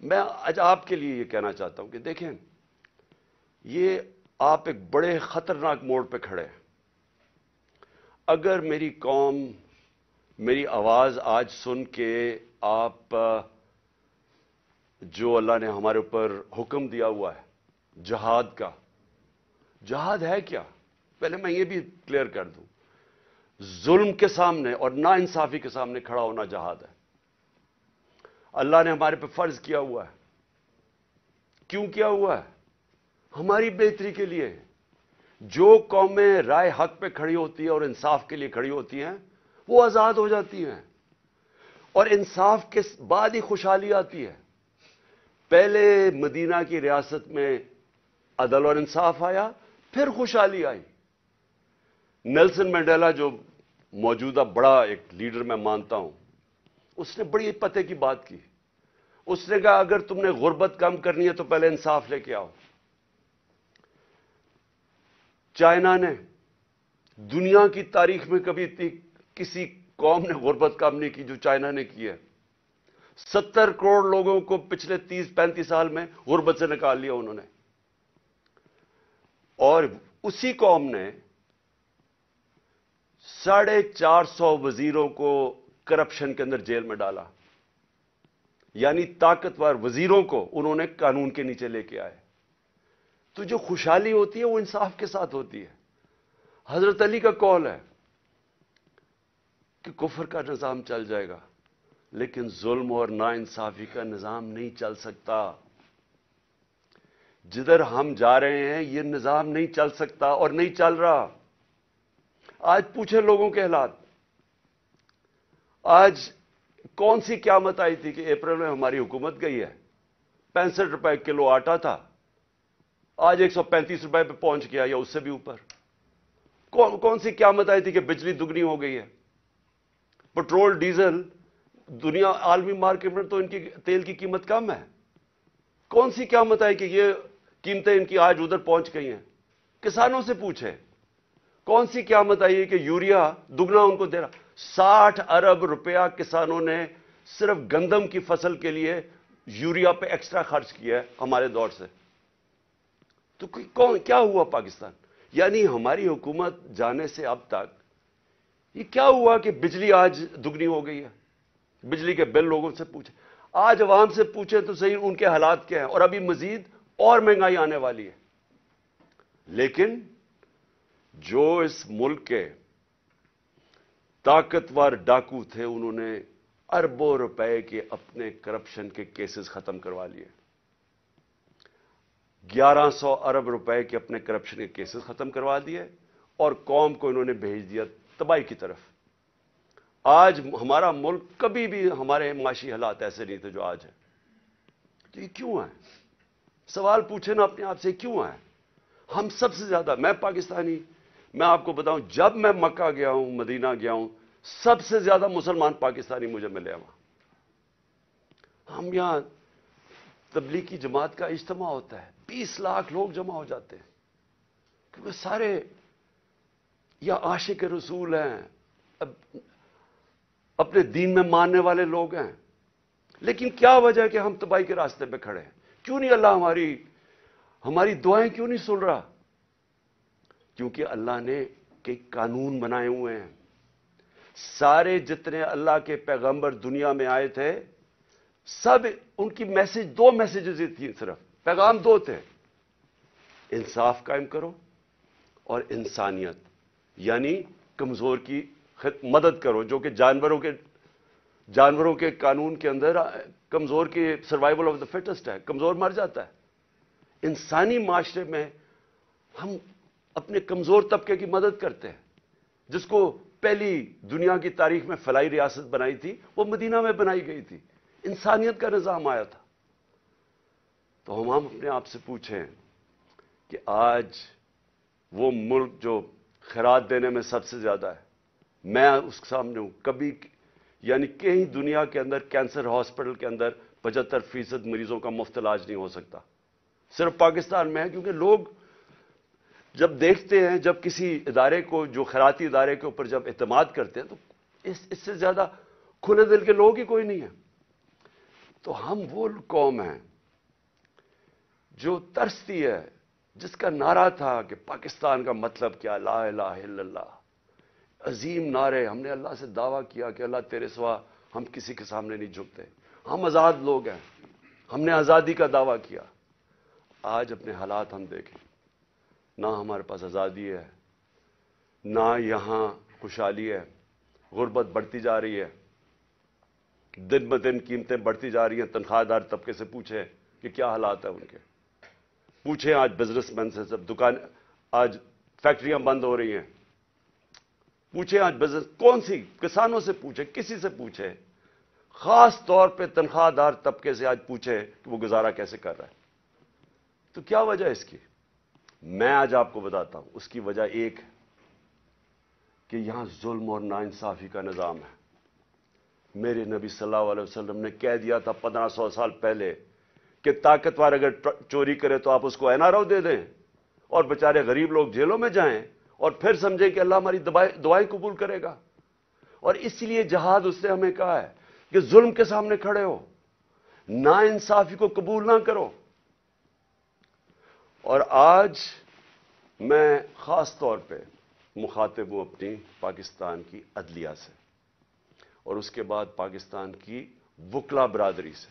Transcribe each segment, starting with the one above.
میں آج آپ کے لیے یہ کہنا چاہتا ہوں کہ دیکھیں، یہ آپ ایک بڑے خطرناک موڑ پہ کھڑے ہیں۔ اگر میری قوم میری آواز آج سن کے آپ جو اللہ نے ہمارے اوپر حکم دیا ہوا ہے جہاد کا، جہاد ہے کیا؟ پہلے میں یہ بھی کلیئر کر دوں، ظلم کے سامنے اور نا انصافی کے سامنے کھڑا ہونا جہاد ہے۔ اللہ نے ہمارے پہ فرض کیا ہوا ہے۔ کیوں کیا ہوا ہے؟ ہماری بہتری کے لیے۔ جو قومیں رائے حق پہ کھڑی ہوتی ہیں اور انصاف کے لیے کھڑی ہوتی ہیں وہ آزاد ہو جاتی ہیں، اور انصاف کے بعد ہی خوشحالی آتی ہے۔ پہلے مدینہ کی ریاست میں عدل اور انصاف آیا، پھر خوشحالی آئی۔ نیلسن منڈیلا جو موجودہ بڑا ایک لیڈر میں مانتا ہوں، اس نے بڑی پتے کی بات کی۔ اس نے کہا اگر تم نے غربت کم کرنی ہے تو پہلے انصاف لے کے آؤ۔ چائنا نے دنیا کی تاریخ میں کبھی کسی قوم نے غربت کم نہیں کی جو چائنا نے کی ہے۔ 70 کروڑ لوگوں کو پچھلے 30-35 سال میں غربت سے نکال لیا انہوں نے، اور اسی قوم نے 450 وزیروں کو کرپشن کے اندر جیل میں ڈالا۔ یعنی طاقتور وزیروں کو انہوں نے قانون کے نیچے لے کے آئے۔ تو جو خوشحالی ہوتی ہے وہ انصاف کے ساتھ ہوتی ہے۔ حضرت علی کا قول ہے کہ کفر کا نظام چل جائے گا لیکن ظلم اور ناانصافی کا نظام نہیں چل سکتا۔ جدھر ہم جا رہے ہیں یہ نظام نہیں چل سکتا اور نہیں چل رہا۔ آج پوچھیں لوگوں کے حالات۔ آج کون سی قیامت آئی تھی کہ اپریل میں ہماری حکومت گئی ہے؟ 65 روپے کلو آٹا تھا، آج 135 روپے پہ پہنچ گیا یا اس سے بھی اوپر۔ کون سی قیامت آئی تھی کہ بجلی دگنی ہو گئی ہے؟ پٹرول ڈیزل دنیا عالمی مارکیٹ میں تو ان کی تیل کی قیمت کم ہے۔ کون سی قیامت آئی کہ یہ قیمتیں ان کی آج ادھر پہنچ گئی ہیں؟ کسانوں سے پوچھیں کون سی قیامت آئی ہے کہ یوریا دگنا ان کو دے رہا۔ 60 ارب روپیہ کسانوں نے صرف گندم کی فصل کے لیے یوریا پہ ایکسٹرا خرچ کیا ہے ہمارے دور سے۔ تو کیا ہوا پاکستان؟ یعنی ہماری حکومت جانے سے اب تک یہ کیا ہوا کہ بجلی آج دگنی ہو گئی ہے؟ بجلی کے بل لوگوں سے پوچھیں، آج عوام سے پوچھیں تو صحیح ان کے حالات کیا ہیں، اور ابھی مزید اور مہنگائی آنے والی ہے۔ لیکن جو اس ملک کے طاقتور ڈاکو تھے انہوں نے اربوں روپے کے اپنے کرپشن کے کیسز ختم کروا لیے۔ 1100 ارب روپے کے اپنے کرپشن کے کیسز ختم کروا دیے اور قوم کو انہوں نے بھیج دیا تباہی کی طرف۔ آج ہمارا ملک، کبھی بھی ہمارے معاشی حالات ایسے نہیں تھے جو آج ہے۔ تو یہ کیوں ہے؟ سوال پوچھیں نا اپنے آپ سے، کیوں ہے؟ ہم سب سے زیادہ، میں پاکستانی، میں آپ کو بتاؤں جب میں مکہ گیا ہوں، مدینہ گیا ہوں، سب سے زیادہ مسلمان پاکستانی مجھے ملے وہاں۔ ہم یہاں تبلیغی جماعت کا اجتماع ہوتا ہے، 20 لاکھ لوگ جمع ہو جاتے ہیں، کیونکہ سارے یا عاشق رسول ہیں، اپنے دین میں ماننے والے لوگ ہیں۔ لیکن کیا وجہ ہے کہ ہم تباہی کے راستے پہ کھڑے ہیں؟ کیوں نہیں اللہ ہماری دعائیں کیوں نہیں سن رہا؟ کیونکہ اللہ نے کئی قانون بنائے ہوئے ہیں۔ سارے جتنے اللہ کے پیغمبر دنیا میں آئے تھے، سب ان کی دو میسیجز تھیں، صرف پیغام دو تھے: انصاف قائم کرو اور انسانیت، یعنی کمزور کی مدد کرو، جو کہ جانوروں کے قانون کے اندر کمزور کی سروائیول آف دا فٹسٹ ہے، کمزور مر جاتا ہے۔ انسانی معاشرے میں ہم اپنے کمزور طبقے کی مدد کرتے ہیں۔ جس کو پہلی دنیا کی تاریخ میں فلاحی ریاست بنائی تھی وہ مدینہ میں بنائی گئی تھی، انسانیت کا نظام آیا تھا۔ تو ہم اپنے آپ سے پوچھیں کہ آج وہ ملک جو خیرات دینے میں سب سے زیادہ ہے، میں اس کے سامنے ہوں، کبھی یعنی کہیں دنیا کے اندر کینسر ہاسپٹل کے اندر 75% مریضوں کا مفت علاج نہیں ہو سکتا، صرف پاکستان میں ہے۔ کیونکہ لوگ جب دیکھتے ہیں، جب کسی ادارے کو، جو خیراتی ادارے کے اوپر جب اعتماد کرتے ہیں، تو اس سے زیادہ کھلے دل کے لوگ ہی کوئی نہیں ہے۔ تو ہم وہ قوم ہیں جو ترستی ہے، جس کا نعرہ تھا کہ پاکستان کا مطلب کیا، لا الہ الا اللہ، عظیم نعرے. ہم نے اللہ سے دعویٰ کیا کہ اللہ تیرے سوا ہم کسی کے سامنے نہیں جھکتے، ہم آزاد لوگ ہیں، ہم نے آزادی کا دعویٰ کیا. آج اپنے حالات ہم دیکھیں، نہ ہمارے پاس آزادی ہے، نہ یہاں خوشحالی ہے. غربت بڑھتی جا رہی ہے، دن بدن قیمتیں بڑھتی جا رہی ہیں. تنخواہ دار طبقے سے پوچھیں کہ کیا حالات ہیں ان کے. پوچھیں آج بزنس مین سے، سب دکان، آج فیکٹریاں بند ہو رہی ہیں. پوچھیں آج بزنس، کون سی، کسانوں سے پوچھیں، کسی سے پوچھیں، خاص طور پہ تنخواہ دار طبقے سے آج پوچھیں کہ وہ گزارا کیسے کر رہا ہے. تو کیا وجہ ہے اس کی؟ میں آج آپ کو بتاتا ہوں. اس کی وجہ ایک ہے کہ یہاں ظلم اور ناانصافی کا نظام ہے. میرے نبی صلی اللہ علیہ وسلم نے کہہ دیا تھا 1500 سال پہلے کہ طاقتور اگر چوری کرے تو آپ اس کو این آر او دے دیں، اور بیچارے غریب لوگ جیلوں میں جائیں، اور پھر سمجھیں کہ اللہ ہماری دعائیں قبول کرے گا. اور اس لیے جہاد اس نے ہمیں کہا ہے کہ ظلم کے سامنے کھڑے ہو، ناانصافی کو قبول نہ کرو. اور آج میں خاص طور پہ مخاطب ہوں اپنی پاکستان کی عدلیہ سے، اور اس کے بعد پاکستان کی وکلا برادری سے.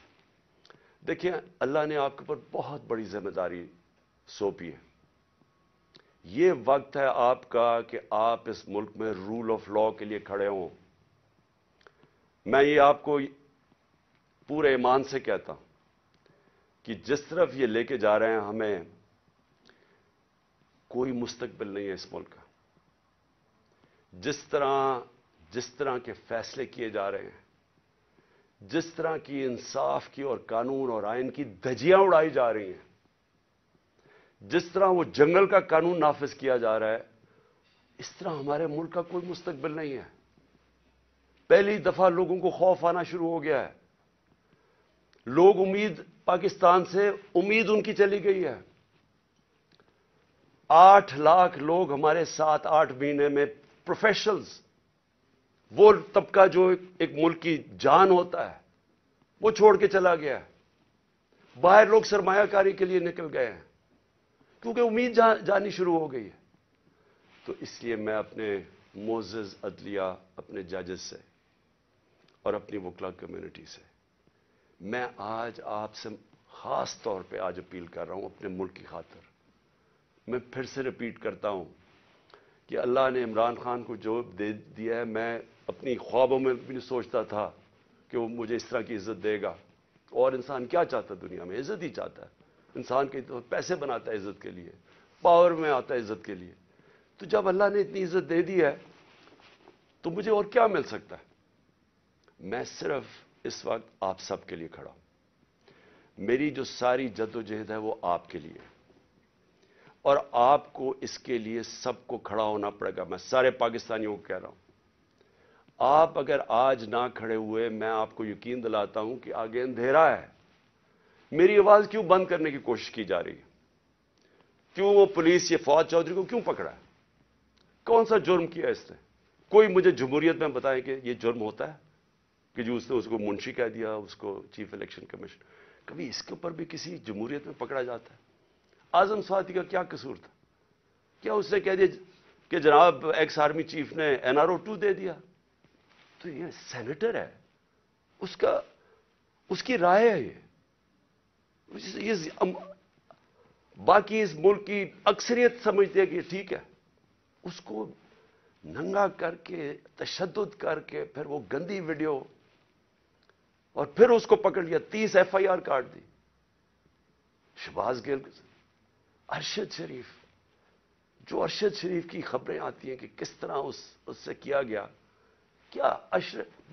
دیکھیں، اللہ نے آپ کے اوپر بہت بڑی ذمہ داری سونپی ہے. یہ وقت ہے آپ کا کہ آپ اس ملک میں رول آف لا کے لیے کھڑے ہوں. میں یہ آپ کو پورے ایمان سے کہتا ہوں کہ جس طرف یہ لے کے جا رہے ہیں، ہمیں کوئی مستقبل نہیں ہے اس ملک کا. جس طرح کے فیصلے کیے جا رہے ہیں، جس طرح کی انصاف کی اور قانون اور آئین کی دھجیاں اڑائی جا رہی ہیں، جس طرح وہ جنگل کا قانون نافذ کیا جا رہا ہے، اس طرح ہمارے ملک کا کوئی مستقبل نہیں ہے. پہلی دفعہ لوگوں کو خوف آنا شروع ہو گیا ہے. لوگ پاکستان سے امید ان کی چلی گئی ہے. 8 لاکھ لوگ ہمارے 7-8 مہینے میں پروفیشنلز، وہ طبقہ جو ایک ملک کی جان ہوتا ہے، وہ چھوڑ کے چلا گیا ہے. باہر لوگ سرمایہ کاری کے لیے نکل گئے ہیں کیونکہ امید جانی شروع ہو گئی ہے. تو اس لیے میں اپنے معزز عدلیہ، اپنے ججز سے اور اپنی وکلا کمیونٹی سے، میں آج آپ سے خاص طور پہ آج اپیل کر رہا ہوں اپنے ملک کی خاطر. میں پھر سے ریپیٹ کرتا ہوں کہ اللہ نے عمران خان کو جو دے دیا ہے، میں اپنی خوابوں میں بھی نہیں سوچتا تھا کہ وہ مجھے اس طرح کی عزت دے گا. اور انسان کیا چاہتا ہے دنیا میں؟ عزت ہی چاہتا ہے. انسان کے تو پیسے بناتا ہے عزت کے لیے، پاور میں آتا ہے عزت کے لیے. تو جب اللہ نے اتنی عزت دے دی ہے تو مجھے اور کیا مل سکتا ہے؟ میں صرف اس وقت آپ سب کے لیے کھڑا ہوں. میری جو ساری جد و جہد ہے وہ آپ کے لیے، اور آپ کو اس کے لیے سب کو کھڑا ہونا پڑے گا. میں سارے پاکستانیوں کو کہہ رہا ہوں، آپ اگر آج نہ کھڑے ہوئے، میں آپ کو یقین دلاتا ہوں کہ آگے اندھیرا ہے. میری آواز کیوں بند کرنے کی کوشش کی جا رہی ہے؟ کیوں وہ پولیس یہ فواد چودھری کو کیوں پکڑا ہے؟ کون سا جرم کیا اس نے؟ کوئی مجھے جمہوریت میں بتائے کہ یہ جرم ہوتا ہے کہ جو اس نے اس کو منشی کہہ دیا، اس کو چیف الیکشن کمیشن. کبھی اس کے اوپر بھی کسی جمہوریت میں پکڑا جاتا ہے؟ اعظم سواتی کا کیا قصور تھا؟ کیا اس نے کہہ دیا کہ جناب ایکس آرمی چیف نے NRO-2 دے دیا؟ تو یہ سینیٹر ہے، اس کی رائے ہے. یہ باقی اس ملک کی اکثریت سمجھتے ہیں کہ ٹھیک ہے. اس کو ننگا کر کے، تشدد کر کے، پھر وہ گندی ویڈیو، اور پھر اس کو پکڑ لیا، 30 FIR کاٹ دی. شہباز گل، ارشد شریف، جو ارشد شریف کی خبریں آتی ہیں کہ کس طرح اس سے کیا گیا. کیا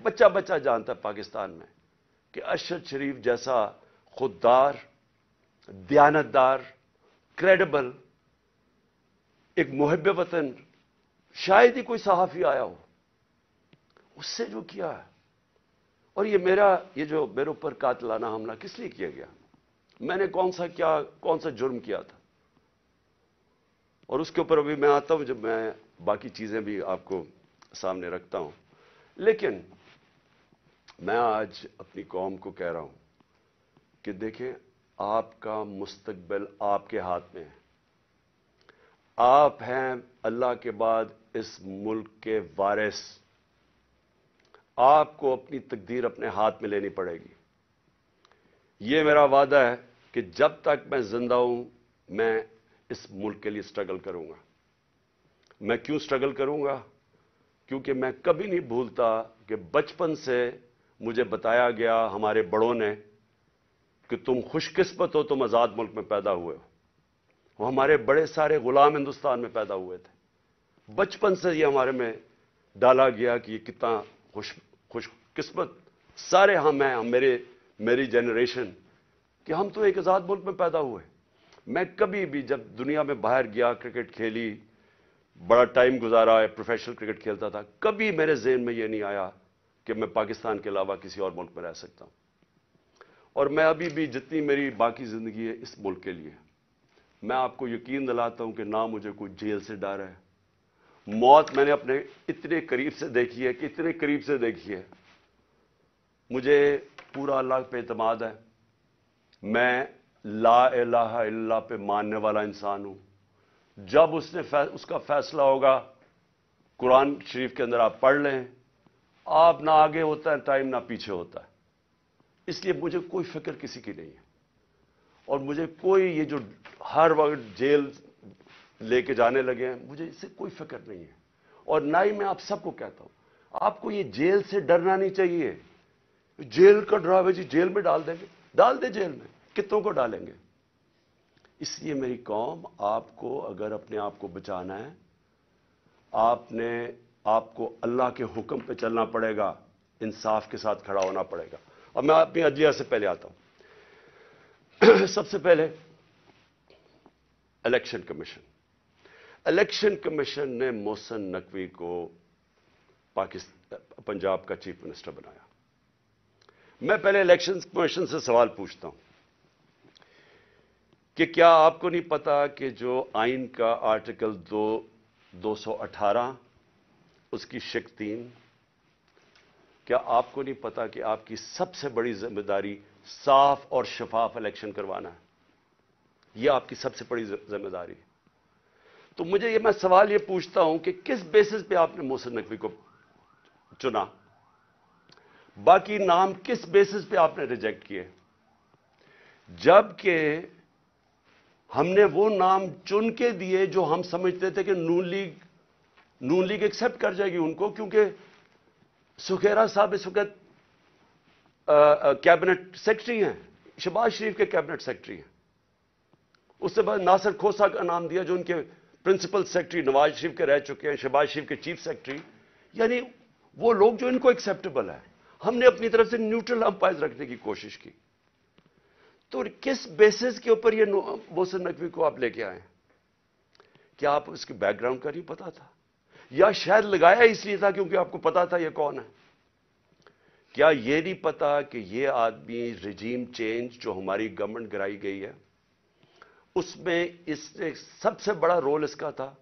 بچہ جانتا ہے پاکستان میں کہ ارشد شریف جیسا خوددار، دیانتدار، کریڈیبل، ایک محب وطن شاید ہی کوئی صحافی آیا ہو. اس سے جو کیا ہے، اور یہ جو میرے اوپر قاتلانہ حملہ کس لیے کیا گیا؟ میں نے کون سا جرم کیا تھا؟ اور اس کے اوپر ابھی میں آتا ہوں جب میں باقی چیزیں بھی آپ کو سامنے رکھتا ہوں. لیکن میں آج اپنی قوم کو کہہ رہا ہوں کہ دیکھیں آپ کا مستقبل آپ کے ہاتھ میں ہے. آپ ہیں اللہ کے بعد اس ملک کے وارث. آپ کو اپنی تقدیر اپنے ہاتھ میں لینی پڑے گی. یہ میرا وعدہ ہے کہ جب تک میں زندہ ہوں میں اس ملک کے لیے سٹرگل کروں گا. میں کیوں سٹرگل کروں گا؟ کیونکہ میں کبھی نہیں بھولتا کہ بچپن سے مجھے بتایا گیا ہمارے بڑوں نے کہ تم خوش قسمت ہو، تم آزاد ملک میں پیدا ہوئے ہو. وہ ہمارے بڑے سارے غلام ہندوستان میں پیدا ہوئے تھے. بچپن سے یہ ہمارے میں ڈالا گیا کہ یہ کتنا خوش قسمت سارے ہم ہیں، میری جنریشن، کہ ہم تو ایک آزاد ملک میں پیدا ہوئے. میں کبھی بھی جب دنیا میں باہر گیا، کرکٹ کھیلی، بڑا ٹائم گزارا ہے، پروفیشنل کرکٹ کھیلتا تھا، کبھی میرے ذہن میں یہ نہیں آیا کہ میں پاکستان کے علاوہ کسی اور ملک میں رہ سکتا ہوں. اور میں ابھی بھی جتنی میری باقی زندگی ہے اس ملک کے لیے. میں آپ کو یقین دلاتا ہوں کہ نہ مجھے کوئی جیل سے ڈر ہے. موت میں نے اپنے اتنے قریب سے دیکھی ہے کہ اتنے قریب سے دیکھی ہے. مجھے پورا اللہ پہ اعتماد ہے. میں لا الہ الا اللہ پہ ماننے والا انسان ہوں. جب اس کا فیصلہ ہوگا، قرآن شریف کے اندر آپ پڑھ لیں، آپ نہ آگے ہوتا ہے ٹائم نہ پیچھے ہوتا ہے. اس لیے مجھے کوئی فکر کسی کی نہیں ہے. اور مجھے کوئی یہ جو ہر وقت جیل لے کے جانے لگے ہیں، مجھے اس سے کوئی فکر نہیں ہے. اور نہ ہی میں آپ سب کو کہتا ہوں آپ کو یہ جیل سے ڈرنا نہیں چاہیے. جیل کا ڈراوے جی جیل میں ڈال دیں گے، ڈال دیں جیل میں، کتنوں کو ڈالیں گے. اس لیے میری قوم، آپ کو اگر اپنے آپ کو بچانا ہے، آپ کو اللہ کے حکم پہ چلنا پڑے گا، انصاف کے ساتھ کھڑا ہونا پڑے گا. اور میں اپنی عدلیہ سے پہلے آتا ہوں. سب سے پہلے الیکشن کمیشن. الیکشن کمیشن نے محسن نقوی کو پنجاب کا چیف منسٹر بنایا. میں پہلے الیکشن کمیشن سے سوال پوچھتا ہوں کہ کیا آپ کو نہیں پتا کہ جو آئین کا آرٹیکل 218 اس کی شق 3، کیا آپ کو نہیں پتا کہ آپ کی سب سے بڑی ذمہ داری صاف اور شفاف الیکشن کروانا ہے؟ یہ آپ کی سب سے بڑی ذمہ داری ہے. تو میں سوال یہ پوچھتا ہوں کہ کس بیسس پہ آپ نے محسن نقوی کو چنا؟ باقی نام کس بیسس پہ آپ نے ریجیکٹ کیے؟ جبکہ ہم نے وہ نام چن کے دیے جو ہم سمجھتے تھے کہ نون لیگ ایکسپٹ کر جائے گی ان کو، کیونکہ سکھیرا صاحب اس وقت کیبنٹ سیکرٹری ہیں، شہباز شریف کے کیبنٹ سیکرٹری ہیں. اس سے بعد ناصر کھوسہ کا نام دیا جو ان کے پرنسپل سیکرٹری نواز شریف کے رہ چکے ہیں، شہباز شریف کے چیف سیکرٹری. یعنی وہ لوگ جو ان کو ایکسیپٹیبل ہے. ہم نے اپنی طرف سے نیوٹرل امپائر رکھنے کی کوشش کی. تو کس بیسس کے اوپر یہ محسن نقوی کو آپ لے کے آئے؟ کیا آپ اس کے بیک گراؤنڈ کا نہیں پتا تھا؟ یا شاید لگایا اس لیے تھا کیونکہ آپ کو پتا تھا یہ کون ہے؟ کیا یہ نہیں پتا کہ یہ آدمی رجیم چینج جو ہماری گورنمنٹ گرائی گئی ہے اس میں اس نے سب سے بڑا رول اس کا تھا.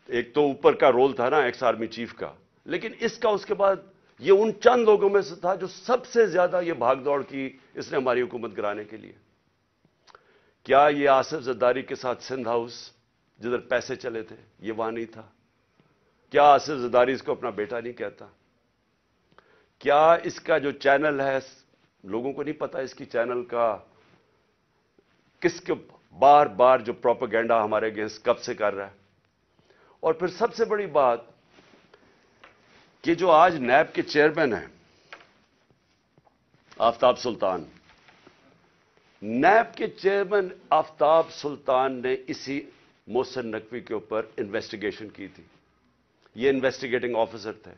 ایک تو اوپر کا رول تھا نا ایکس آرمی چیف کا، لیکن اس کا اس کے بعد یہ ان چند لوگوں میں سے تھا جو سب سے زیادہ یہ بھاگ دوڑ کی اس نے ہماری حکومت گرانے کے لیے. کیا یہ آصف زرداری کے ساتھ سندھ ہاؤس جدھر پیسے چلے تھے یہ وہاں نہیں تھا؟ کیا آصف زرداری اس کو اپنا بیٹا نہیں کہتا؟ کیا اس کا جو چینل ہے لوگوں کو نہیں پتا اس کی چینل کا کس کے بار بار جو پروپیگنڈا ہمارے اگینسٹ کب سے کر رہا ہے؟ اور پھر سب سے بڑی بات کہ جو آج نیب کے چیئرمین ہیں آفتاب سلطان، نیب کے چیئرمین آفتاب سلطان نے اسی محسن نقوی کے اوپر انویسٹیگیشن کی تھی. یہ انویسٹیگیٹنگ آفیسر تھے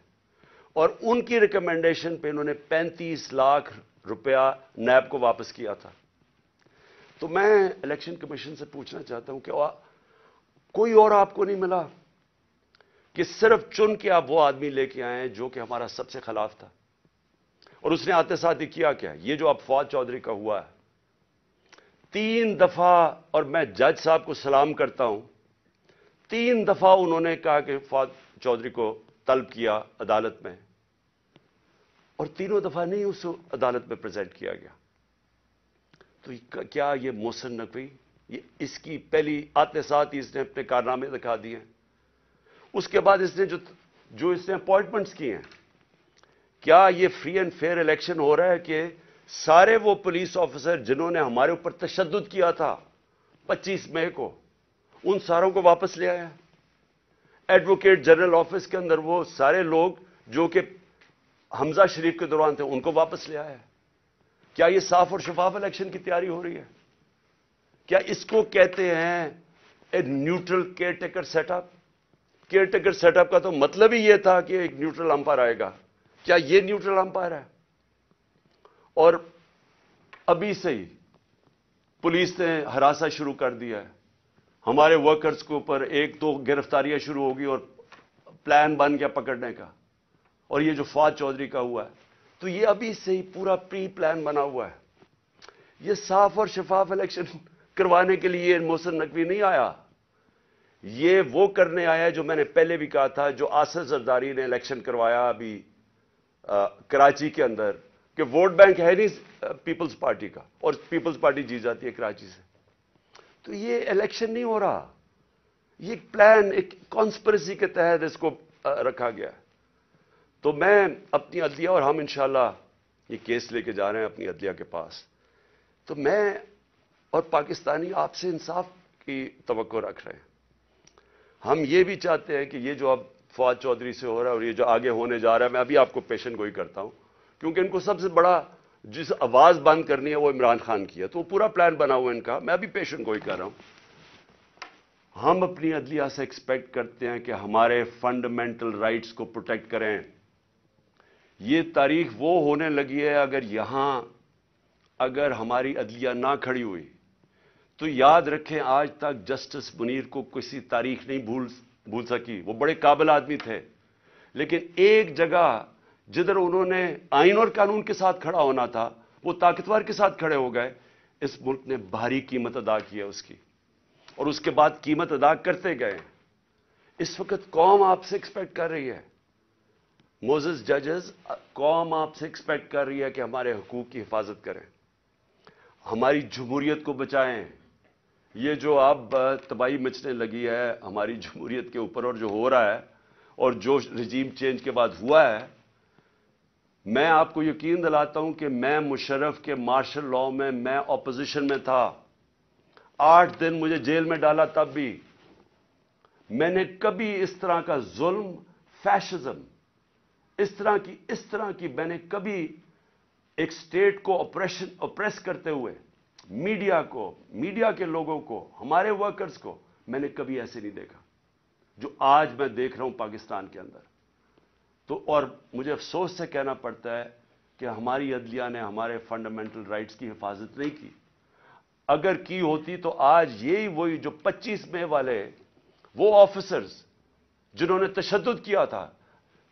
اور ان کی ریکمنڈیشن پہ انہوں نے 35 لاکھ روپیہ نیب کو واپس کیا تھا. تو میں الیکشن کمیشن سے پوچھنا چاہتا ہوں کہ کوئی اور آپ کو نہیں ملا کہ صرف چن کے آپ وہ آدمی لے کے آئے ہیں جو کہ ہمارا سب سے خلاف تھا؟ اور اس نے آتے ساتھ ہی کیا کیا؟ یہ جو اب فواد چودھری کا ہوا ہے 3 دفعہ، اور میں جج صاحب کو سلام کرتا ہوں، 3 دفعہ انہوں نے کہا کہ فواد چودھری کو طلب کیا عدالت میں، اور تینوں دفعہ نہیں اس عدالت میں پریزنٹ کیا گیا. تو کیا یہ محسن نقوی یہ اس کی پہلی آتے ساتھ ہی اس نے اپنے کارنامے دکھا دیے ہیں. اس کے بعد اس نے جو اس نے اپوائنٹمنٹس کی ہیں, کیا یہ فری اینڈ فیئر الیکشن ہو رہا ہے کہ سارے وہ پولیس آفیسر جنہوں نے ہمارے اوپر تشدد کیا تھا 25 مئی کو, ان ساروں کو واپس لے آیا؟ ایڈوکیٹ جنرل آفس کے اندر وہ سارے لوگ جو کہ حمزہ شریف کے دوران تھے ان کو واپس لے آیا؟ کیا یہ صاف اور شفاف الیکشن کی تیاری ہو رہی ہے؟ کیا اس کو کہتے ہیں a neutral caretaker setup? Caretaker setup کا تو مطلب ہی یہ تھا کہ ایک نیوٹرل امپائر آئے گا. کیا یہ نیوٹرل امپائر ہے؟ اور ابھی سے ہی پولیس نے ہراساں شروع کر دیا ہے ہمارے ورکرز کے اوپر. 1-2 گرفتاریاں شروع ہوگی اور پلان بن گیا پکڑنے کا. اور یہ جو فواد چودھری کا ہوا ہے, تو یہ ابھی سے ہی پورا پری پلان بنا ہوا ہے. یہ صاف اور شفاف الیکشن کروانے کے لیے محسن نقوی نہیں آیا, یہ وہ کرنے آیا جو میں نے پہلے بھی کہا تھا, جو آصف زرداری نے الیکشن کروایا ابھی کراچی کے اندر, کہ ووٹ بینک ہے نہیں پیپلز پارٹی کا اور پیپلز پارٹی جیت جاتی ہے کراچی سے. تو یہ الیکشن نہیں ہو رہا, یہ ایک پلان, ایک کانسپریسی کے تحت اس کو رکھا گیا. تو میں اپنی عدلیہ, اور ہم انشاءاللہ یہ کیس لے کے جا رہے ہیں اپنی عدلیہ کے پاس, تو میں اور پاکستانی آپ سے انصاف کی توقع رکھ رہے ہیں. ہم یہ بھی چاہتے ہیں کہ یہ جو اب فواد چودھری سے ہو رہا ہے اور یہ جو آگے ہونے جا رہا ہے, میں ابھی آپ کو پیشن گوئی کرتا ہوں, کیونکہ ان کو سب سے بڑا جس آواز بند کرنی ہے وہ عمران خان کی ہے, تو وہ پورا پلان بنا ہوا ہے ان کا. میں ابھی پیشن گوئی کر رہا ہوں. ہم اپنی عدلیہ سے ایکسپیکٹ کرتے ہیں کہ ہمارے فنڈامنٹل رائٹس کو پروٹیکٹ کریں. یہ تاریخ وہ ہونے لگی ہے, اگر ہماری عدلیہ نہ کھڑی ہوئی تو یاد رکھیں آج تک جسٹس منیر کو کسی تاریخ نہیں بھول سکی. وہ بڑے قابل آدمی تھے, لیکن ایک جگہ جدھر انہوں نے آئین اور قانون کے ساتھ کھڑا ہونا تھا وہ طاقتور کے ساتھ کھڑے ہو گئے. اس ملک نے بھاری قیمت ادا کی ہے اس کی, اور اس کے بعد قیمت ادا کرتے گئے. اس وقت قوم آپ سے ایکسپیکٹ کر رہی ہے, موزز ججز, قوم آپ سے ایکسپیکٹ کر رہی ہے کہ ہمارے حقوق کی حفاظت کریں, ہماری جمہوریت کو بچائیں. یہ جو اب تباہی مچنے لگی ہے ہماری جمہوریت کے اوپر, اور جو ہو رہا ہے اور جو رجیم چینج کے بعد ہوا ہے, میں آپ کو یقین دلاتا ہوں کہ میں مشرف کے مارشل لاء میں اپوزیشن میں تھا. 8 دن مجھے جیل میں ڈالا, تب بھی میں نے کبھی اس طرح کا ظلم, فیشزم, اس طرح کی میں نے کبھی ایک سٹیٹ کو اپریس کرتے ہوئے میڈیا کے لوگوں کو, ہمارے ورکرز کو, میں نے کبھی ایسے نہیں دیکھا جو آج میں دیکھ رہا ہوں پاکستان کے اندر. تو اور مجھے افسوس سے کہنا پڑتا ہے کہ ہماری عدلیہ نے ہمارے فنڈامنٹل رائٹس کی حفاظت نہیں کی. اگر کی ہوتی تو آج یہی وہی جو 25 مئی والے وہ آفیسرز جنہوں نے تشدد کیا تھا,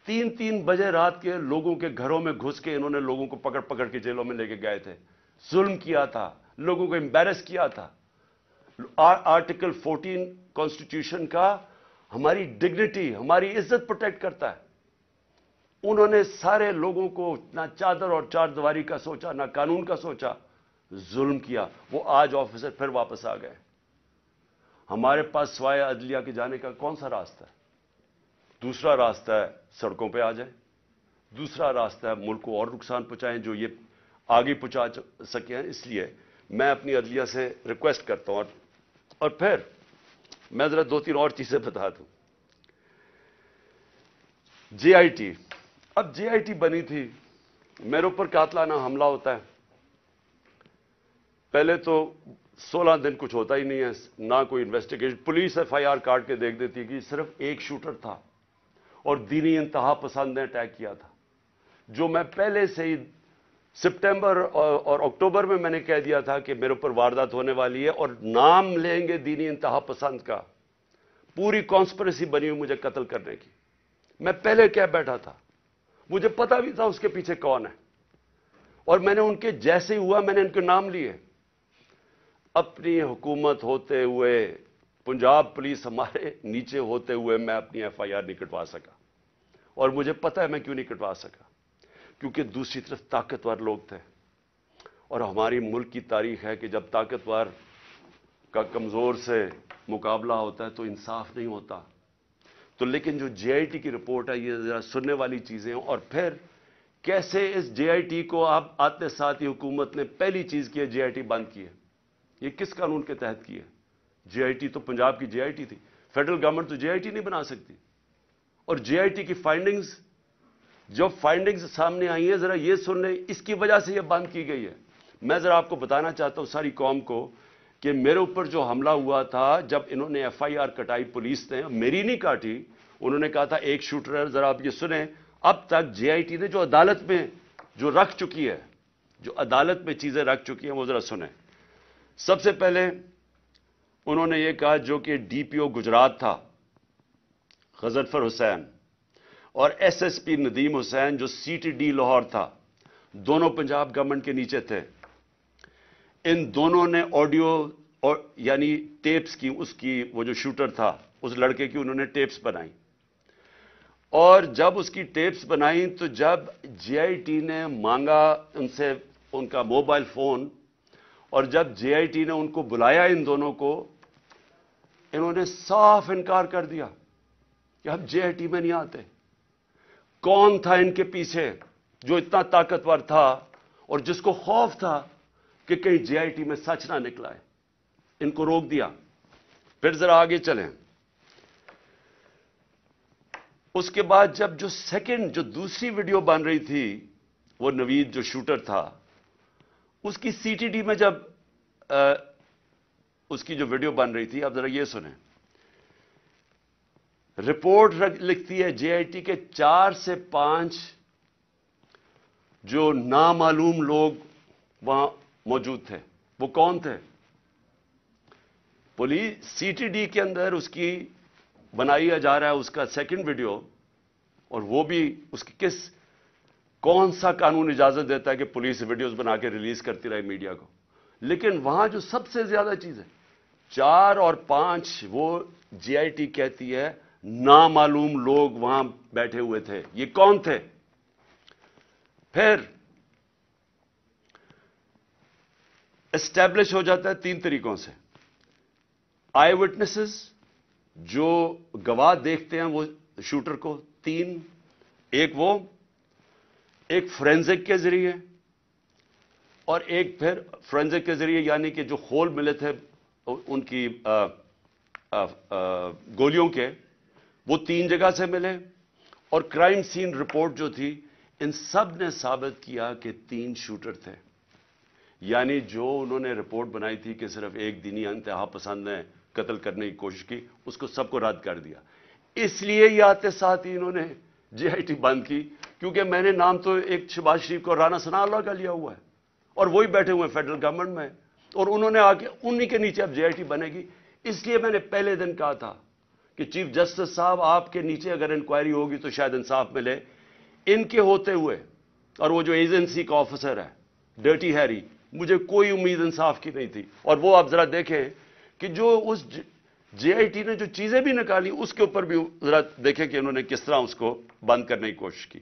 3 بجے رات کے لوگوں کے گھروں میں گھس کے انہوں نے لوگوں کو پکڑ کے جیلوں میں لے کے گئے تھے, ظلم کیا تھا, لوگوں کو امبیرس کیا تھا. آرٹیکل 14 کانسٹیٹیوشن کا ہماری ڈگنیٹی, ہماری عزت پروٹیکٹ کرتا ہے. انہوں نے سارے لوگوں کو نہ چادر اور چار دیواری کا سوچا, نہ قانون کا سوچا, ظلم کیا. وہ آج آفیسر پھر واپس آ گئے. ہمارے پاس سوائے عدلیہ کے جانے کا کون سا راستہ ہے؟ دوسرا راستہ ہے سڑکوں پہ آ جائیں, دوسرا راستہ ہے ملک کو اور نقصان پہنچائیں جو یہ آگے پہنچا سکے ہیں. اس لیے میں اپنی عدلیہ سے ریکویسٹ کرتا ہوں. اور پھر میں ذرا 2-3 اور چیزیں بتا دوں. جے آئی ٹی, اب جے آئی ٹی بنی تھی, میرے اوپر قاتلانہ حملہ ہوتا ہے. پہلے تو 16 دن کچھ ہوتا ہی نہیں ہے, نہ کوئی investigation. Police F I R کاٹ کے دیکھ دیتی کہ صرف ایک شوٹر تھا اور دینی انتہا پسند نے اٹیک کیا تھا, جو میں پہلے سے ہی سپٹمبر اور اکتوبر میں نے کہہ دیا تھا کہ میرے اوپر واردات ہونے والی ہے اور نام لیں گے دینی انتہا پسند کا. پوری کانسپریسی بنی ہوئی مجھے قتل کرنے کی. میں پہلے کہہ بیٹھا تھا, مجھے پتا بھی تھا اس کے پیچھے کون ہے, اور میں نے ان کے جیسے ہوا میں نے ان کے نام لیے. اپنی حکومت ہوتے ہوئے, پنجاب پولیس ہمارے نیچے ہوتے ہوئے میں اپنی ایف آئی آر نہیں کٹوا سکا. اور مجھے پتا ہے میں کیوں نہیں کٹوا سکا, کیونکہ دوسری طرف طاقتور لوگ تھے. اور ہماری ملک کی تاریخ ہے کہ جب طاقتور کا کمزور سے مقابلہ ہوتا ہے تو انصاف نہیں ہوتا. تو لیکن جو جے آئی ٹی کی رپورٹ ہے یہ ذرا سننے والی چیزیں ہیں. اور پھر کیسے اس جے آئی ٹی کو آپ آتے ساتھ ہی حکومت نے پہلی چیز کی ہے جے آئی ٹی بند کی ہے. یہ کس قانون کے تحت کی ہے؟ جے آئی ٹی تو پنجاب کی جے آئی ٹی تھی. فیڈرل گورنمنٹ تو جے آئی ٹی نہیں بنا سکتی. اور جے آئی ٹی کی فائنڈنگز جو فائنڈنگز سامنے آئی ہیں ذرا یہ سن لیں, اس کی وجہ سے یہ بند کی گئی ہے. میں ذرا آپ کو بتانا چاہتا ہوں ساری قوم کو کہ میرے اوپر جو حملہ ہوا تھا جب انہوں نے ایف آئی آر کٹائی پولیس نے, میری نہیں کاٹی, انہوں نے کہا تھا ایک شوٹر ہے. ذرا آپ یہ سنیں, اب تک جے آئی ٹی نے جو عدالت میں جو رکھ چکی ہے, جو عدالت میں چیزیں رکھ چکی ہیں وہ ذرا سنیں. سب سے پہلے انہوں نے یہ کہا جو کہ ڈی پی او گجرات تھا غضنفر حسین اور ایس ایس پی ندیم حسین جو سی ٹی ڈی لاہور تھا, دونوں پنجاب گورنمنٹ کے نیچے تھے. ان دونوں نے آڈیو یعنی ٹیپس کی, اس کی وہ جو شوٹر تھا اس لڑکے کی انہوں نے ٹیپس بنائی. اور جب اس کی ٹیپس بنائی تو جب جے آئی ٹی نے مانگا ان سے ان کا موبائل فون, اور جب جے آئی ٹی نے ان کو بلایا ان دونوں کو, انہوں نے صاف انکار کر دیا کہ ہم جے آئی ٹی میں نہیں آتے. کون تھا ان کے پیچھے جو اتنا طاقتور تھا اور جس کو خوف تھا کہ کہیں جے آئی ٹی میں سچ نہ نکلا ہے؟ ان کو روک دیا. پھر ذرا آگے چلیں. اس کے بعد جب جو سیکنڈ جو دوسری ویڈیو بن رہی تھی, وہ نوید جو شوٹر تھا اس کی سی ٹی ڈی میں جب اس کی جو ویڈیو بن رہی تھی, اب ذرا یہ سنیں. رپورٹ لکھتی ہے جے آئی ٹی کے 4 سے 5 جو نامعلوم لوگ وہاں موجود تھے. وہ کون تھے؟ پولیس سی ٹی ڈی کے اندر اس کی بنائی جا رہا ہے اس کا سیکنڈ ویڈیو, اور وہ بھی اس کی کون سا قانون اجازت دیتا ہے کہ پولیس ویڈیوز بنا کے ریلیز کرتی رہے میڈیا کو؟ لیکن وہاں جو سب سے زیادہ چیز ہے 4 اور 5 وہ جے آئی ٹی کہتی ہے نامعلوم لوگ وہاں بیٹھے ہوئے تھے. یہ کون تھے؟ پھر اسٹیبلش ہو جاتا ہے 3 طریقوں سے. آئی وٹنسز جو گواہ دیکھتے ہیں وہ شوٹر کو 3, ایک فورینزک کے ذریعے, اور ایک پھر فورینزک کے ذریعے یعنی کہ جو خول ملے تھے ان کی گولیوں کے, وہ 3 جگہ سے ملے. اور کرائم سین رپورٹ جو تھی, ان سب نے ثابت کیا کہ 3 شوٹر تھے. یعنی جو انہوں نے رپورٹ بنائی تھی کہ صرف ایک دینی انتہا پسند نے قتل کرنے کی کوشش کی, اس کو سب کو رد کر دیا. اس لیے یہ آتے ساتھ ہی انہوں نے جے آئی ٹی بند کی, کیونکہ میں نے نام تو ایک شہباز شریف کو رانا ثناء اللہ کا لیا ہوا ہے, اور وہی بیٹھے ہوئے ہیں فیڈرل گورنمنٹ میں, اور انہوں نے آ کے انہی کے نیچے اب جے آئی ٹی بنے گی. اس لیے میں نے پہلے دن کہا تھا کہ چیف جسٹس صاحب آپ کے نیچے اگر انکوائری ہوگی تو شاید انصاف ملے. ان کے ہوتے ہوئے, اور وہ جو ایجنسی کا آفیسر ہے ڈرٹی ہیری, مجھے کوئی امید انصاف کی نہیں تھی. اور وہ آپ ذرا دیکھیں کہ جو اس جے آئی ٹی نے جو چیزیں بھی نکالی اس کے اوپر بھی ذرا دیکھیں کہ انہوں نے کس طرح اس کو بند کرنے کی کوشش کی.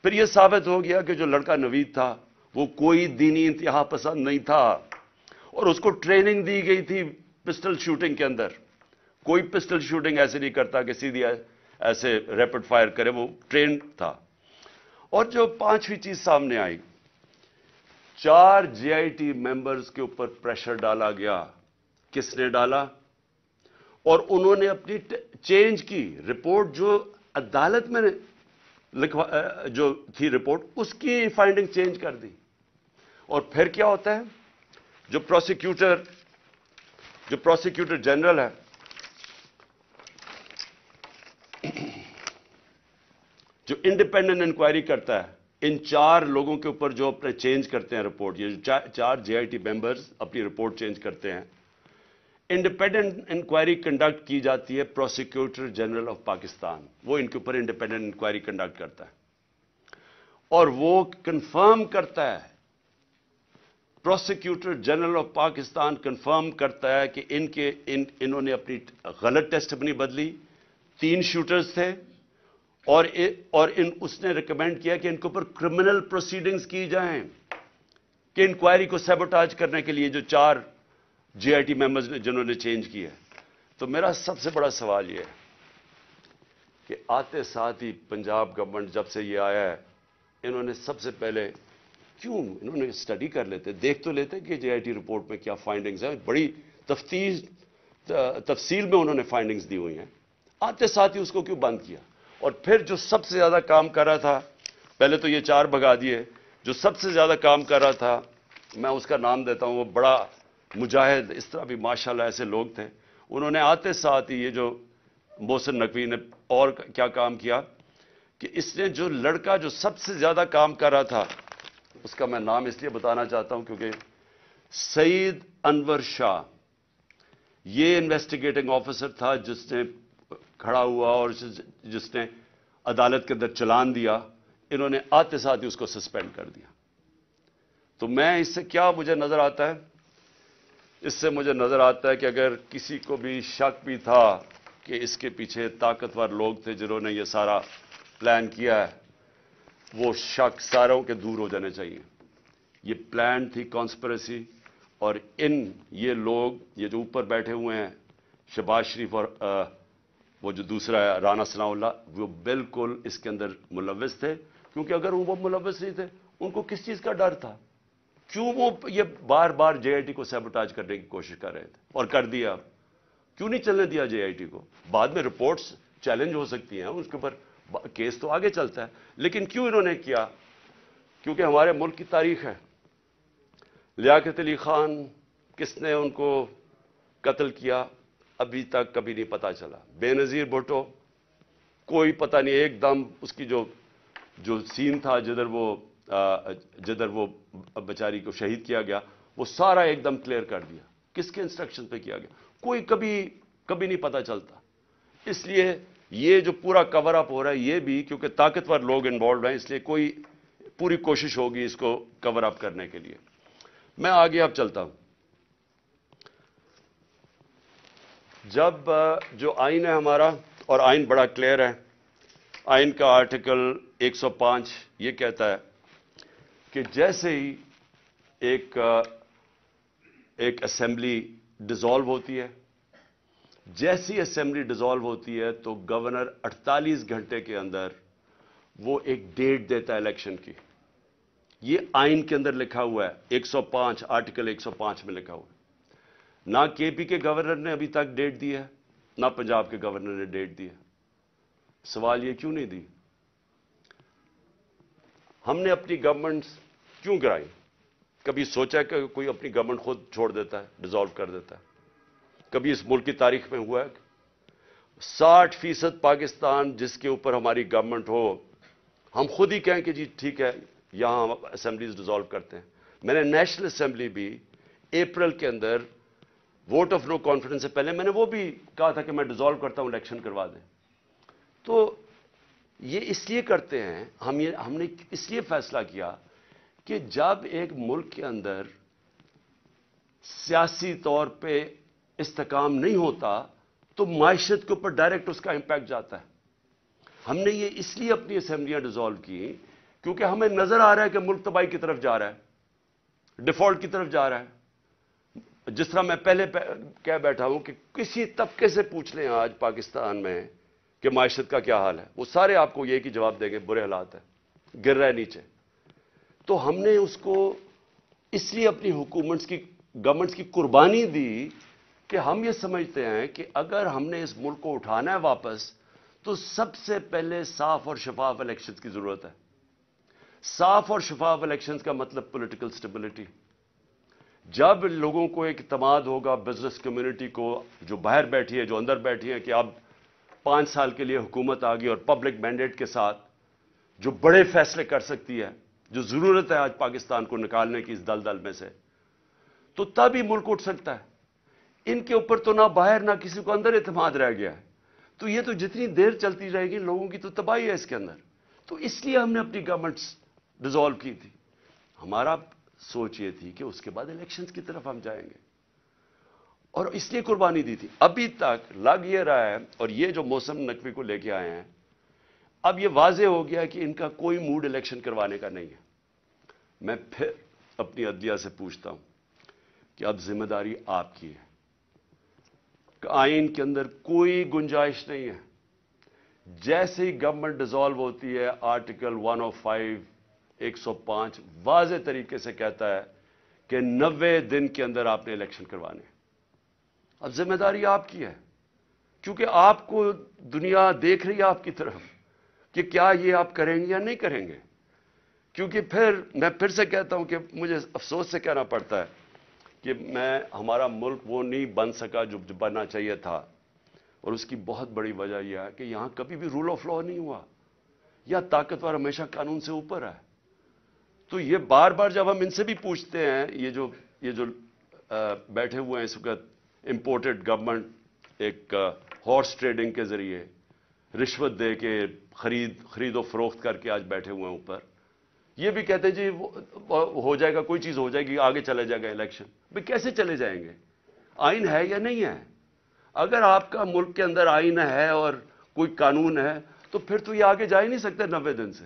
پھر یہ ثابت ہو گیا کہ جو لڑکا نوید تھا وہ کوئی دینی انتہا پسند نہیں تھا, اور اس کو ٹریننگ دی گئی تھی پسٹل شوٹنگ کے اندر. کوئی پسٹل شوٹنگ ایسے نہیں کرتا کہ سیدھی ایسے ریپڈ فائر کرے, وہ ٹرینڈ تھا. اور جو 5ویں چیز سامنے آئی, 4 جے آئی ٹی ممبرز کے اوپر پریشر ڈالا گیا. کس نے ڈالا؟ اور انہوں نے اپنی چینج کی رپورٹ, جو عدالت میں جو تھی رپورٹ اس کی فائنڈنگ چینج کر دی. اور پھر کیا ہوتا ہے, جو پروسیکیوٹر جنرل ہے, جو انڈیپینڈنٹ انکوائری کرتا ہے, ان 4 لوگوں کے اوپر جو اپنے چینج کرتے ہیں رپورٹ, یہ جو 4 جے آئی ٹی ممبرز اپنی رپورٹ چینج کرتے ہیں, انڈیپینڈنٹ انکوائری کنڈکٹ کی جاتی ہے پروسیکیوٹر جنرل آف پاکستان. وہ ان کے اوپر انڈیپینڈنٹ انکوائری کنڈکٹ کرتا ہے, اور وہ کنفرم کرتا ہے, prosecutor general of Pakistan confirm کرتا ہے کہ انہوں نے اپنی غلط ٹیسٹ اپنی بدلی. 3 شوٹرز تھے, اور اس نے ریکمینڈ کیا کہ ان کے اوپر کرمنل پروسیڈنگز کی جائیں. کہ انکوائری کو سیبوٹاج کرنے کے لیے جو 4 GIT ممبرز نے جنہوں نے چینج کیا ہے. تو میرا سب سے بڑا سوال یہ ہے کہ آتے ساتھ ہی پنجاب گورنمنٹ جب سے یہ آیا ہے, انہوں نے سب سے پہلے کیوں انہوں نے اسٹڈی کر لیتے, دیکھ تو لیتے کہ GIT رپورٹ میں کیا فائنڈنگز ہیں, بڑی تفصیل میں انہوں نے فائنڈنگز دی ہوئی ہیں. آتے ساتھ ہی اس کو کیوں بند کیا؟ اور پھر جو سب سے زیادہ کام کر رہا تھا, پہلے تو یہ 4 بھگا دیے, جو سب سے زیادہ کام کر رہا تھا, میں اس کا نام دیتا ہوں, وہ بڑا مجاہد, اس طرح بھی ماشاءاللہ ایسے لوگ تھے, انہوں نے آتے ساتھ ہی یہ جو محسن نقوی نے اور کیا کام کیا کہ اس نے جو لڑکا جو سب سے زیادہ کام کر رہا تھا, اس کا میں نام اس لیے بتانا چاہتا ہوں کیونکہ سعید انور شاہ, یہ انویسٹیگیٹنگ آفیسر تھا جس نے کھڑا ہوا اور جس نے عدالت کے اندر چلان دیا, انہوں نے آتے ساتھ ہی اس کو سسپینڈ کر دیا. تو میں اس سے کیا مجھے نظر آتا ہے, اس سے مجھے نظر آتا ہے کہ اگر کسی کو بھی شک بھی تھا کہ اس کے پیچھے طاقتور لوگ تھے جنہوں نے یہ سارا پلان کیا ہے, وہ شک ساروں کے دور ہو جانے چاہیے. یہ پلان تھی کانسپریسی, اور یہ لوگ, یہ جو اوپر بیٹھے ہوئے ہیں شہباز شریف اور وہ جو دوسرا ہے رانا ثناء اللہ, وہ بالکل اس کے اندر ملوث تھے. کیونکہ اگر وہ ملوث نہیں تھے, ان کو کس چیز کا ڈر تھا؟ کیوں وہ یہ بار بار GIT کو سیبوٹاج کرنے کی کوشش کر رہے تھے, اور کر دیا. کیوں نہیں چلنے دیا GIT کو؟ بعد میں رپورٹس چیلنج ہو سکتی ہیں, اس کے اوپر کیس تو آگے چلتا ہے, لیکن کیوں انہوں نے کیا؟ کیونکہ ہمارے ملک کی تاریخ ہے. لیاقت علی خان کس نے ان کو قتل کیا ابھی تک کبھی نہیں پتا چلا. بے نظیر بھٹو کوئی پتہ نہیں, ایک دم اس کی جو سین تھا جدھر وہ بیچاری کو شہید کیا گیا, وہ سارا ایک دم کلیئر کر دیا. کس کے انسٹرکشن پہ کیا گیا کوئی کبھی نہیں پتا چلتا. اس لیے یہ جو پورا کور اپ ہو رہا ہے, یہ بھی کیونکہ طاقتور لوگ انوالوڈ ہیں, اس لیے کوئی پوری کوشش ہوگی اس کو کور اپ کرنے کے لیے. میں آگے اب چلتا ہوں. جب جو آئین ہے ہمارا, اور آئین بڑا کلیئر ہے, آئین کا آرٹیکل 105 یہ کہتا ہے کہ جیسے ہی ایک اسمبلی ڈیزالو ہوتی ہے, جیسی اسمبلی ڈیزالو ہوتی ہے تو گورنر 48 گھنٹے کے اندر وہ ایک ڈیٹ دیتا ہے الیکشن کی. یہ آئین کے اندر لکھا ہوا ہے, 105 آرٹیکل 105 میں لکھا ہوا ہے. نہ KP کے گورنر نے ابھی تک ڈیٹ دی ہے, نہ پنجاب کے گورنر نے ڈیٹ دی ہے. سوال یہ کیوں نہیں دی؟ ہم نے اپنی گورنمنٹ کیوں گرائی؟ کبھی سوچا کہ کوئی اپنی گورنمنٹ خود چھوڑ دیتا ہے, ڈیزالو کر دیتا ہے؟ کبھی اس ملک کی تاریخ میں ہوا ہے؟ 60% پاکستان جس کے اوپر ہماری گورنمنٹ ہو, ہم خود ہی کہیں کہ جی ٹھیک ہے یہاں ہم اسمبلیز ڈیزالو کرتے ہیں. میں نے نیشنل اسمبلی بھی اپریل کے اندر ووٹ آف نو کانفیڈنس سے پہلے میں نے وہ بھی کہا تھا کہ میں ڈیزالو کرتا ہوں, الیکشن کروا دیں. تو یہ اس لیے کرتے ہیں, ہم نے اس لیے فیصلہ کیا کہ جب ایک ملک کے اندر سیاسی طور پہ استحکام نہیں ہوتا تو معیشت کے اوپر ڈائریکٹ اس کا امپیکٹ جاتا ہے. ہم نے یہ اس لیے اپنی اسمبلیاں ڈیزالو کی کیونکہ ہمیں نظر آ رہا ہے کہ ملک تباہی کی طرف جا رہا ہے, ڈیفالٹ کی طرف جا رہا ہے. جس طرح میں پہلے کہہ بیٹھا ہوں کہ کسی طبقے سے پوچھ لیں آج پاکستان میں کہ معیشت کا کیا حال ہے, وہ سارے آپ کو یہ کہ جواب دیں گے برے حالات ہیں, گر رہا ہے نیچے. تو ہم نے اس کو اس لیے اپنی گورنمنٹس کی قربانی دی کہ ہم یہ سمجھتے ہیں کہ اگر ہم نے اس ملک کو اٹھانا ہے واپس تو سب سے پہلے صاف اور شفاف الیکشنز کی ضرورت ہے. صاف اور شفاف الیکشنز کا مطلب پولیٹیکل سٹیبلٹی. جب لوگوں کو ایک اعتماد ہوگا, بزنس کمیونٹی کو جو باہر بیٹھی ہے, جو اندر بیٹھی ہے, کہ اب 5 سال کے لیے حکومت آ گئی اور پبلک مینڈیٹ کے ساتھ جو بڑے فیصلے کر سکتی ہے, جو ضرورت ہے آج پاکستان کو نکالنے کی اس دلدل میں سے, تو تب ہی ملک اٹھ سکتا ہے. ان کے اوپر تو نہ باہر نہ کسی کو اندر اعتماد رہ گیا ہے. تو یہ تو جتنی دیر چلتی رہے گی لوگوں کی تو تباہی ہے اس کے اندر. تو اس لیے ہم نے اپنی گورنمنٹس ڈیزالو کی تھی. ہمارا سوچ یہ تھی کہ اس کے بعد الیکشنز کی طرف ہم جائیں گے, اور اس لیے قربانی دی تھی. ابھی تک لگ یہ رہا ہے, اور یہ جو محسن نقوی کو لے کے آئے ہیں, اب یہ واضح ہو گیا کہ ان کا کوئی موڈ الیکشن کروانے کا نہیں ہے. میں پھر اپنی عدلیہ سے پوچھتا ہوں کہ اب ذمہ داری آپ کی ہے کہ آئین کے اندر کوئی گنجائش نہیں ہے. جیسے ہی گورنمنٹ ڈیزالو ہوتی ہے آرٹیکل 105 105 واضح طریقے سے کہتا ہے کہ 90 دن کے اندر آپ نے الیکشن کروانے. اب ذمہ داری آپ کی ہے کیونکہ آپ کو دنیا دیکھ رہی ہے آپ کی طرف کہ کیا یہ آپ کریں گے یا نہیں کریں گے. کیونکہ میں پھر سے کہتا ہوں کہ مجھے افسوس سے کہنا پڑتا ہے کہ ہمارا ملک وہ نہیں بن سکا جو بننا چاہیے تھا. اور اس کی بہت بڑی وجہ یہ ہے کہ یہاں کبھی بھی رول آف لا نہیں ہوا. یا طاقتور ہمیشہ قانون سے اوپر ہے. تو یہ بار بار جب ہم ان سے بھی پوچھتے ہیں, یہ جو بیٹھے ہوئے ہیں اس وقت امپورٹڈ گورنمنٹ ایک ہارس ٹریڈنگ کے ذریعے رشوت دے کے خرید و فروخت کر کے آج بیٹھے ہوئے ہیں اوپر, یہ بھی کہتے ہیں جی ہو جائے گا, کوئی چیز ہو جائے گی, آگے چلے جائے گا الیکشن. بھئی کیسے چلے جائیں گے؟ آئین ہے یا نہیں ہے؟ اگر آپ کا ملک کے اندر آئین ہے اور کوئی قانون ہے تو پھر تو یہ آگے جا ہی نہیں سکتے 90 دن سے.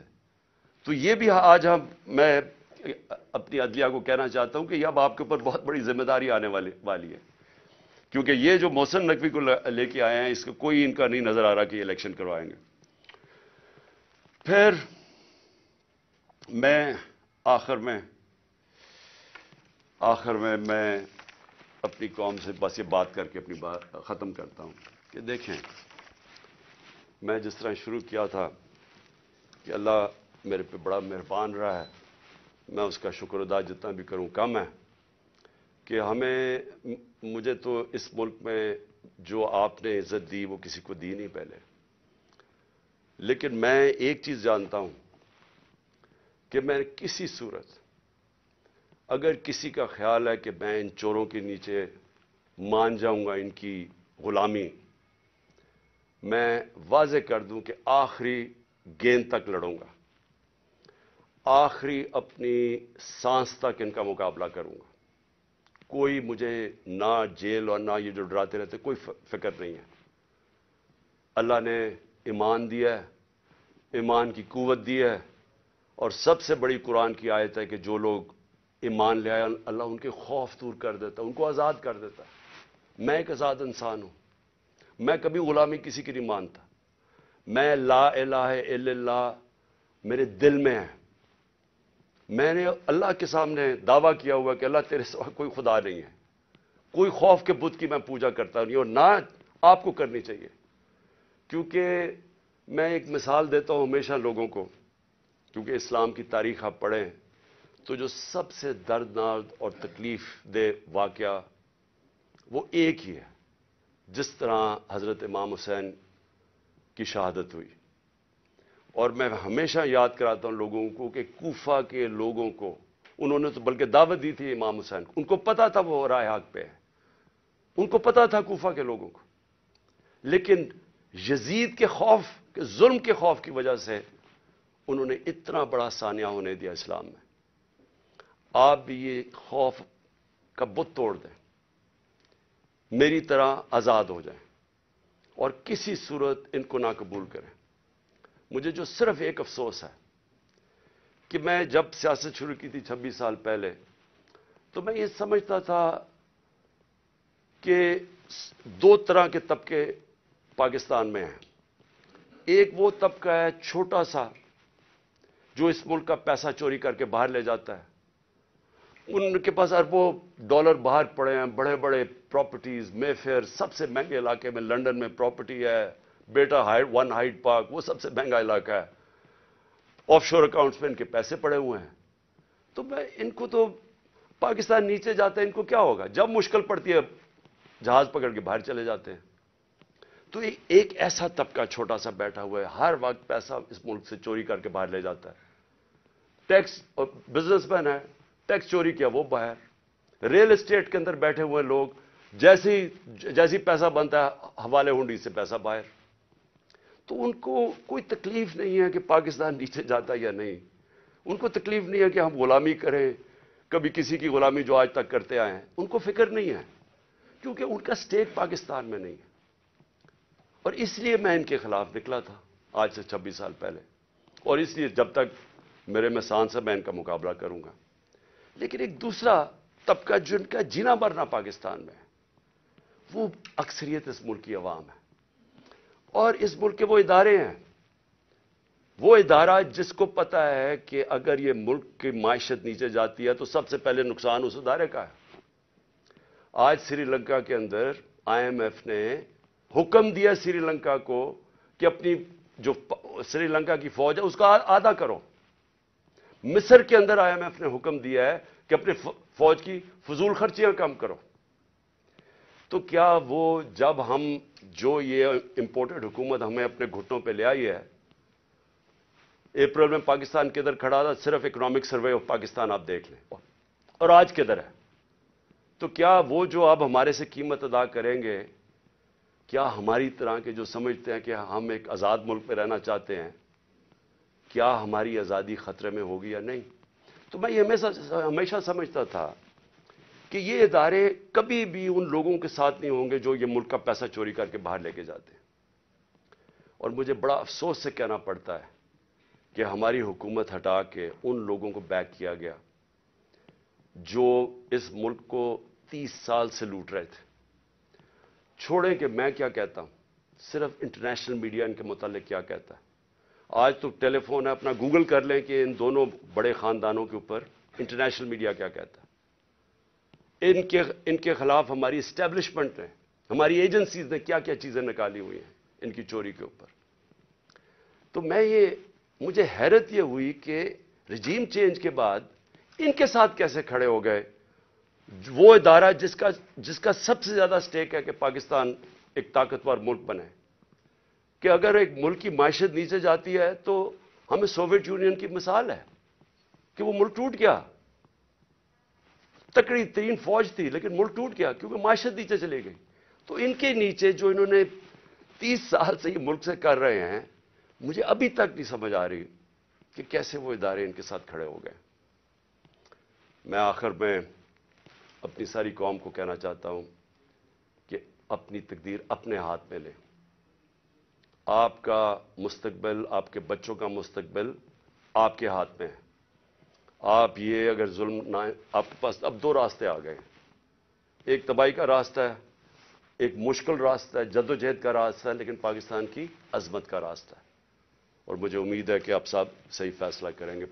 تو یہ بھی آج میں اپنی عدلیہ کو کہنا چاہتا ہوں کہ اب آپ کے اوپر بہت بڑی ذمہ داری آنے والی ہے, کیونکہ یہ جو محسن نقوی کو لے کے آئے ہیں اس کا کوئی ان کا نہیں نظر آ رہا کہ یہ الیکشن کروائیں گے. پھر میں آخر میں میں اپنی قوم سے بس یہ بات کر کے اپنی بات ختم کرتا ہوں کہ دیکھیں, میں جس طرح شروع کیا تھا کہ اللہ میرے پہ بڑا مہربان رہا ہے, میں اس کا شکر ادا جتنا بھی کروں کم ہے کہ مجھے تو اس ملک میں جو آپ نے عزت دی وہ کسی کو دی نہیں پہلے. لیکن میں ایک چیز جانتا ہوں کہ میں کسی صورت اگر کسی کا خیال ہے کہ میں ان چوروں کے نیچے مان جاؤں گا ان کی غلامی, میں واضح کر دوں کہ آخری گیند تک لڑوں گا, آخری اپنی سانس تک ان کا مقابلہ کروں گا. کوئی مجھے نہ جیل اور نہ یہ جو ڈراتے رہتے کوئی فکر نہیں ہے. اللہ نے ایمان دیا ہے, ایمان کی قوت دی ہے, اور سب سے بڑی قرآن کی آیت ہے کہ جو لوگ ایمان لے آئے اللہ ان کے خوف دور کر دیتا, ان کو آزاد کر دیتا. میں ایک آزاد انسان ہوں, میں کبھی غلامی کسی کی نہیں مانتا. میں لا الہ الا اللہ میرے دل میں ہے. میں نے اللہ کے سامنے دعویٰ کیا ہوا کہ اللہ تیرے سوا کوئی خدا نہیں ہے. کوئی خوف کے بت کی میں پوجا کرتا نہیں, اور نہ آپ کو کرنی چاہیے. کیونکہ میں ایک مثال دیتا ہوں ہمیشہ لوگوں کو, کیونکہ اسلام کی تاریخ آپ پڑھیں تو جو سب سے دردناک اور تکلیف دہ واقعہ وہ ایک ہی ہے, جس طرح حضرت امام حسین کی شہادت ہوئی. اور میں ہمیشہ یاد کراتا ہوں لوگوں کو کہ کوفہ کے لوگوں کو, انہوں نے تو بلکہ دعوت دی تھی امام حسین کو, ان کو پتا تھا وہ راہ حق پہ ہے, ان کو پتا تھا کوفہ کے لوگوں کو, لیکن یزید کے خوف کے ظلم کے خوف کی وجہ سے انہوں نے اتنا بڑا سانیہ ہونے دیا اسلام میں. آپ بھی یہ خوف کا بت توڑ دیں, میری طرح آزاد ہو جائیں, اور کسی صورت ان کو نہ قبول کریں. مجھے جو صرف ایک افسوس ہے کہ میں جب سیاست شروع کی تھی 26 سال پہلے, تو میں یہ سمجھتا تھا کہ 2 طرح کے طبقے پاکستان میں ہیں. ایک وہ طبقہ ہے چھوٹا سا جو اس ملک کا پیسہ چوری کر کے باہر لے جاتا ہے, ان کے پاس اربوں ڈالر باہر پڑے ہیں, بڑے بڑے پراپرٹیز, مے فیئر سب سے مہنگے علاقے میں لنڈن میں پراپرٹی ہے, بیٹا ون ہائیڈ پارک وہ سب سے مہنگا علاقہ ہے, آف شور اکاؤنٹس میں ان کے پیسے پڑے ہوئے ہیں. تو ان کو تو پاکستان نیچے جاتا ہے, ان کو کیا ہوگا, جب مشکل پڑتی ہے جہاز پکڑ کے باہر چلے جاتے ہیں. تو ایک ایسا طبقہ چھوٹا سا بیٹھا ہوا ہے, ہر وقت پیسہ اس ملک سے چوری کر کے باہر لے جاتا ہے. ٹیکس اور بزنس مین ہے, ٹیکس چوری کیا وہ باہر. ریل اسٹیٹ کے اندر بیٹھے ہوئے لوگ جیسی پیسہ بنتا ہے حوالے ہنڈی سے پیسہ باہر. تو ان کو کوئی تکلیف نہیں ہے کہ پاکستان نیچے جاتا یا نہیں, ان کو تکلیف نہیں ہے کہ ہم غلامی کریں, کبھی کسی کی غلامی جو آج تک کرتے آئے ہیں, ان کو فکر نہیں ہے, کیونکہ ان کا سٹیک پاکستان میں نہیں ہے. اور اس لیے میں ان کے خلاف نکلا تھا آج سے 26 سال پہلے, اور اس لیے جب تک میرے میں سانس ہے میں ان کا مقابلہ کروں گا. لیکن ایک دوسرا طبقہ جن کا جینا مرنا پاکستان میں وہ اکثریت اس ملک کی عوام ہے، اور اس ملک کے وہ ادارے ہیں، وہ ادارہ جس کو پتا ہے کہ اگر یہ ملک کی معیشت نیچے جاتی ہے تو سب سے پہلے نقصان اس ادارے کا ہے۔ آج سری لنکا کے اندر آئی ایم ایف نے حکم دیا سری لنکا کو کہ اپنی جو سری لنکا کی فوج ہے اس کا آدھا کرو۔ مصر کے اندر آئی ایم ایف نے حکم دیا ہے کہ اپنی فوج کی فضول خرچیاں کم کرو۔ تو کیا وہ جب ہم جو یہ امپورٹڈ حکومت ہمیں اپنے گھٹنوں پہ لے آئی ہے، اپریل میں پاکستان کدھر کھڑا تھا، صرف اکنامک سروے آف پاکستان آپ دیکھ لیں، اور آج کدھر ہے؟ تو کیا وہ جو اب ہمارے سے قیمت ادا کریں گے، کیا ہماری طرح کے جو سمجھتے ہیں کہ ہم ایک آزاد ملک میں رہنا چاہتے ہیں، کیا ہماری آزادی خطرے میں ہوگی یا نہیں؟ تو میں یہ ہمیشہ سمجھتا تھا کہ یہ ادارے کبھی بھی ان لوگوں کے ساتھ نہیں ہوں گے جو یہ ملک کا پیسہ چوری کر کے باہر لے کے جاتے ہیں۔ اور مجھے بڑا افسوس سے کہنا پڑتا ہے کہ ہماری حکومت ہٹا کے ان لوگوں کو بیک کیا گیا جو اس ملک کو 30 سال سے لوٹ رہے تھے۔ چھوڑیں کہ میں کیا کہتا ہوں، صرف انٹرنیشنل میڈیا ان کے متعلق کیا کہتا ہے۔ آج تو ٹیلی فون ہے، اپنا گوگل کر لیں کہ ان دونوں بڑے خاندانوں کے اوپر انٹرنیشنل میڈیا کیا کہتا ہے۔ ان کے خلاف ہماری اسٹیبلشمنٹ نے، ہماری ایجنسیز نے کیا کیا چیزیں نکالی ہوئی ہیں ان کی چوری کے اوپر۔ تو مجھے حیرت یہ ہوئی کہ رجیم چینج کے بعد ان کے ساتھ کیسے کھڑے ہو گئے وہ ادارہ جس کا سب سے زیادہ سٹیک ہے کہ پاکستان ایک طاقتور ملک بنے، کہ اگر ایک ملک کی معیشت نیچے جاتی ہے تو ہمیں سوویت یونین کی مثال ہے کہ وہ ملک ٹوٹ گیا، تکڑی ترین فوج تھی لیکن ملک ٹوٹ گیا کیونکہ معیشت نیچے چلی گئی۔ تو ان کے نیچے جو انہوں نے 30 سال سے یہ ملک سے کر رہے ہیں، مجھے ابھی تک نہیں سمجھ آ رہی کہ کیسے وہ ادارے ان کے ساتھ کھڑے ہو گئے۔ میں آخر میں اپنی ساری قوم کو کہنا چاہتا ہوں کہ اپنی تقدیر اپنے ہاتھ میں لیں۔ آپ کا مستقبل، آپ کے بچوں کا مستقبل آپ کے ہاتھ میں ہے۔ آپ یہ اگر ظلم نہ، آپ کے پاس اب 2 راستے آ گئے، ایک تباہی کا راستہ ہے، ایک مشکل راستہ ہے، جدوجہد کا راستہ ہے، لیکن پاکستان کی عظمت کا راستہ ہے، اور مجھے امید ہے کہ آپ سب صحیح فیصلہ کریں گے۔